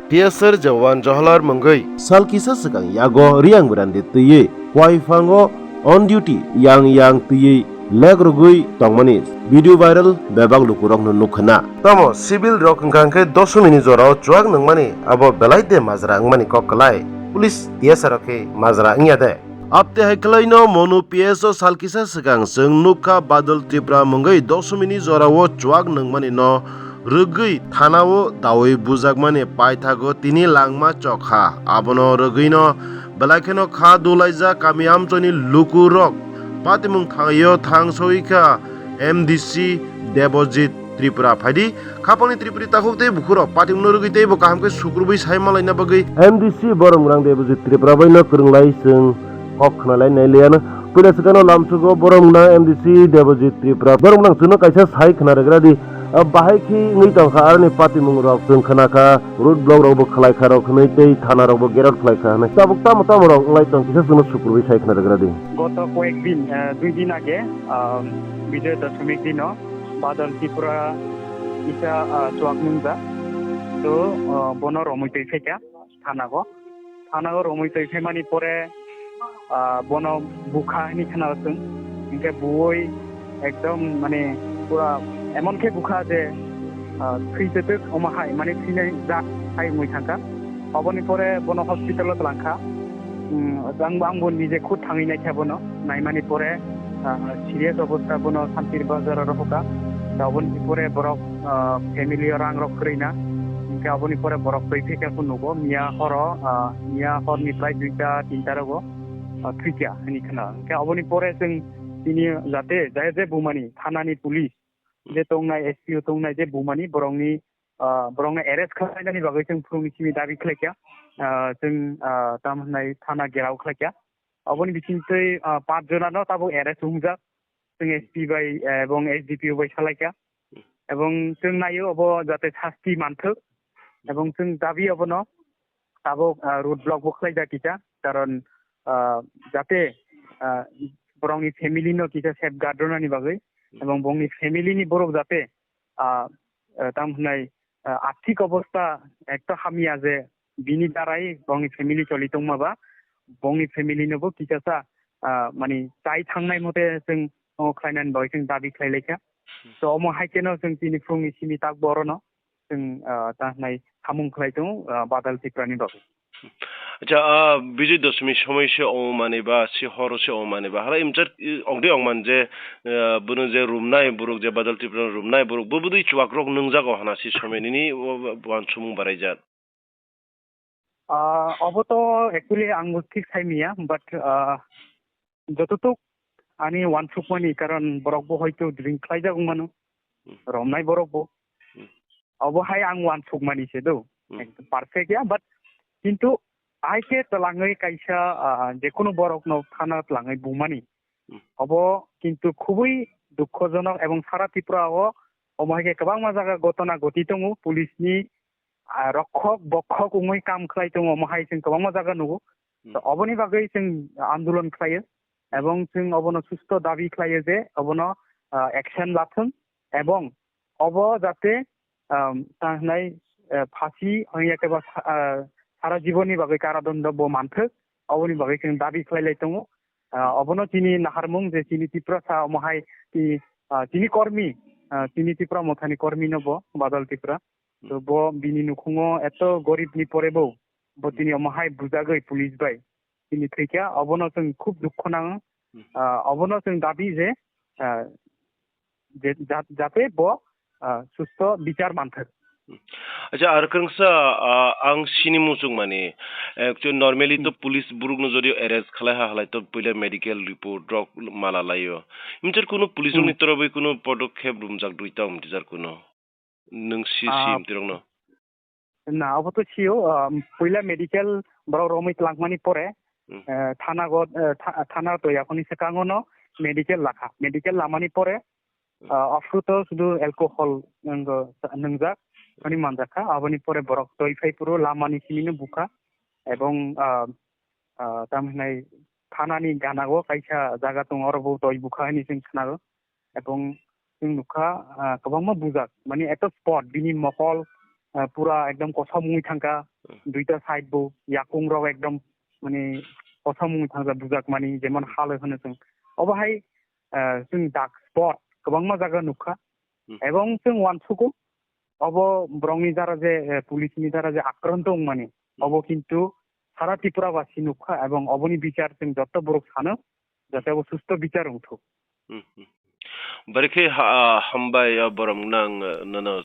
TSR Jawan Johlar Mungui Salkisa Segang Yago Riang Brandi Tuye Waifango on duty yang Tuye leg rwgui tongmani video viral bebak lukurok nukna tamo civil rok ngangke 10 minit jorao chuak nangmani abo belaide majra ngmani kokklai police TSR ke majra ngyade Apte haikalaino monu PSO salkisa segang seng nukha Badal Tripura munggai 10 minit jorao chuak nangmani no rwgui thanao dawi bujakmani paithago tini langma chokha abono rwgui no belaikeno kha dulaija kamiamchoni lukurok patimung thangayo thangsoika MDC Debojit Tripura phaidi khapani Tripuri takhokte bukhuro patimung rwgui tei bo kahamke sukrubui saimalaina bagui MDC Boromrang Debojit Tripura baino kurunglai seng koknalai nailiana pura sekano lamsugo boromna MDC Debojit Tripura boromrang suno kaisa sai khnaregradi bahai ki ngi tangkha arni patimung rok seng khanaka road block rok bo khlai kharo khnai tei thana rok bo gerot khlai khana tabuk tam rok nglai tang kisa suno sukrubui sai khnaregradi গত কয়েকদিন 2 দিন আগে বিজয় দশমীর দিন বাদল ত্রিপুরা ইসা চুয়াকনুংজা তো বন রমৈতৈ ফেকা থানাগো রমৈতৈ ফেমানি পরে বন বুখা নি খানাসং ইনকে বুই একদম মানে পুরা এমনকে বুখা যে থ্রিতেতক অমাহাই মানে থিনাই যা হাই মই থাকা অবনি পরে বন হসপিটালত লাংখা आंबो निजे खुद थांनाय थाबोनो नायमानि परे सिरियास अवस्था बोनो शान्तिर बाजार रहोका दावनि परे बरक फैमिली रां रक करिना इनके अबनि परे बरक फैफेका कुनुगो मिया हरनिफ्राय 2टा 3टा रगो थ्रिका नि खना इनके अबनि परे जों दिनि जाते जाय जे बुमानि थानानि पुलिस जे तंनाय एसपीओ तंनाय जे बुमानि बरंनि एरेस्ट खालामनायनि बागै जों फुंनिसिम दाबि खालामया जों तामनाय थाना गेराव खालामया अबनि बिथिंथै 5 जनानो ताबो एरेस्ट हमजाक जों एसपी बाय एबं एसडीपीओ बाय खालामया एबं जों नायो अब जाते शास्ति मानथोक एबं जों दाबि अबनो ताबो रोड ब्लक बो खालामजा किता कारण जाते बरंनि फेमिलिनो किता सेफ गार्डनानि बागै एबं बंनि फेमिलिनि बरक जाते तामनाय आर्थिक अवस्था एक हामिया जे बिनि दाराय बंनि फेमिली चलि दंमाबा बंनि फेमिलिनोबो किसासा माने जाय थांनाय मते जों खायनान बाय जों दाबि खालायलायखा स अम हायकेनो जों दिनि फुंनि सिमि ताक बरनो जों तानाय हामुं खालायदों बादाल त्रिपुरानि बागै আচ্ছা বিজয় দশমী সময়সে অমানে বা সিহরসে অমানে বা হারা ইমজার অংদে অংমান যে বনো যে রুমনাই বুরুক যে Badal Tripura রুমনাই Brooke ববুদি চুয়াকরক নংজাগো হানাসি সময়নি one সুমুং বারাইজাত অবত actually आं ঠিক সাইমিয়া বাট যতটুক আনি ওয়ান সুকমানি কারণ বরকবো হয়তো ড্রিঙ্ক খাইজাগো মানো রমনাই বরকবো অবহাই आं ওয়ান সুকমানিছে দো পারফেক্ট या বাট কিন্তু आइके तलाङै कायसा जेकुनु बरकनो थाना तलाङै बुमानि अब किन्तु खुबै दुखजनक एवं सारा त्रिपुराओ अमायके गोबां जागा घटना घटिदों पुलिसनि रक्षक बक्षक उमै काम खालायदों अमाहाय जों गोबां जागा नुगो अबनि बागै जों आन्दोलन खालायो एवं जों अबनो सुस्थ दाबि खालायो जे अबनो एक्शन लाथों एवं अब जाते ताहनाय फासि हयकेबा सारा जीवननि बागै कारादण्ड बो मानथोक अबनि बागै जों दाबि खालायलायदों अबनो तिनि नाहारमुं जे तिनि त्रिपुरा सा अमाहाय तिनि कर्मी तिनि त्रिपुरा मथानि कर्मी नबो बादल त्रिपुरा तो बो बिनि नुखुङो एत गरिबनि परेबो बो तिनि अमाहाय बुजागै पुलिस बाय तिनि थैखा अबनो जों खूब दुख नाङो अबनो जों दाबि जे जाते बो सुस्थ बिचार मानथोक আচ্ছা আর কাংসা आं सिनि मुसुं माने एक्चुअली नर्माली तो पुलिस बुरुगनो जदि अरेस्ट खालाय हालाय तो पहिले मेडिकल रिपोर्ट रक माला लायो इमचर कोनो पुलिसनि तरफै कोनो पदक्षेप रुमजाक दुइता उमतिजार कोनो नों सिम तिरंनो ना अब तो छियो पहिले मेडिकल बरो रमित लांगमानि परे थाना तो याखनि सेकांगनो मेडिकल लाखा मेडिकल लामानि परे अफ्रुतो सुदु अल्कोहल नंगजाक अनि मानजाखा अबनि परे बरक तयफायपुरो लामानि सिमिनो बुखा एवं तामनाय थानानि गानागो कायसा जागा दं अरबो तय बुखा नि जों खोनागो एवं जों नुखा गोबां बुजाक माने एत स्पट बिनि मकल পুরা একদম কথা মুই থাকা দুইটা সাইড বো ইয়াকুং রাव একদম মানে কথা মুই থাকা বুজাক মানি যেমন হাल होनो जों अबहाय जों डाक स्पट गोबां जागा नुखा এবং जों वानसुको अब ब्रंनि द्वारा जे पुलिसनि द्वारा जे आक्रमण दं माने अब किन्तु सारा त्रिपुराबासि नुखा এবং अबनि বিচার जों যত বড় सानो যাতে अब सुस्थ বিচাर उठो Barikhe hambai borong nang nano